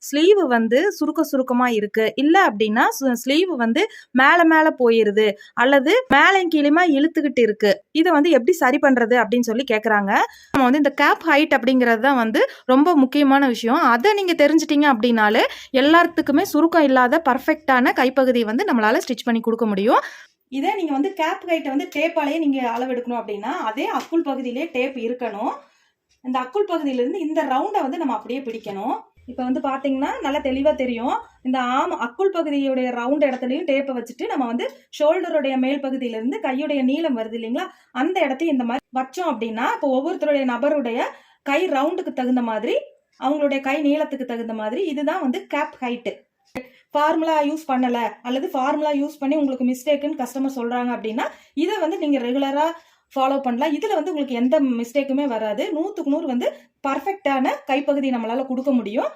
Sleeve வந்து சுருக்கமா இருக்கு, இல்ல அப்படின்னா ஸ்லீவ் வந்து மேல மேல போயிருது, அல்லது மேலையும் கீழேயுமா இழுத்துக்கிட்டு இருக்கு, இதை வந்து எப்படி சரி பண்றது அப்படின்னு சொல்லி கேக்குறாங்க. நம்ம வந்து இந்த கேப் ஹைட் அப்படிங்கிறது தான் வந்து ரொம்ப முக்கியமான விஷயம். அதை நீங்க தெரிஞ்சிட்டீங்க அப்படின்னாலே எல்லாத்துக்குமே சுருக்கம் இல்லாத பர்ஃபெக்டான கைப்பகுதி வந்து நம்மளால ஸ்டிச் பண்ணி கொடுக்க முடியும். இதே நீங்க வந்து கேப் ஹைட்டை வந்து டேப்பாலேயே நீங்க அளவெடுக்கணும் அப்படின்னா அதே அக்குள் பகுதியிலே டேப் இருக்கணும். இந்த அக்குள் பகுதியிலிருந்து இந்த ரவுண்டை வந்து நம்ம அப்படியே பிடிக்கணும். இப்போ வந்து பார்த்தீங்கன்னா நல்லா தெளிவாக தெரியும். இந்த அக்குள் பகுதியுடைய ரவுண்ட் இடத்துலையும் டேப்பை வச்சுட்டு நம்ம வந்து ஷோல்டருடைய மேல் பகுதியிலிருந்து கையுடைய நீளம் வருது இல்லைங்களா, அந்த இடத்தையும் இந்த மாதிரி வச்சோம் அப்படின்னா இப்போ ஒவ்வொருத்தருடைய நபருடைய கை ரவுண்டுக்கு தகுந்த மாதிரி, அவங்களுடைய கை நீளத்துக்கு தகுந்த மாதிரி இதுதான் வந்து கேப் ஹைட்டு. ஃபார்முலா யூஸ் பண்ணல அல்லது ஃபார்முலா யூஸ் பண்ணி உங்களுக்கு மிஸ்டேக்குன்னு கஸ்டமர் சொல்றாங்க அப்படின்னா இதை வந்து நீங்க ரெகுலரா ஃபாலோ பண்ணலாம். இதுல வந்து உங்களுக்கு எந்த மிஸ்டேக்குமே வராது. 100க்கு 100 வந்து பர்ஃபெக்டான கைப்பகுதி நம்மளால கொடுக்க முடியும்.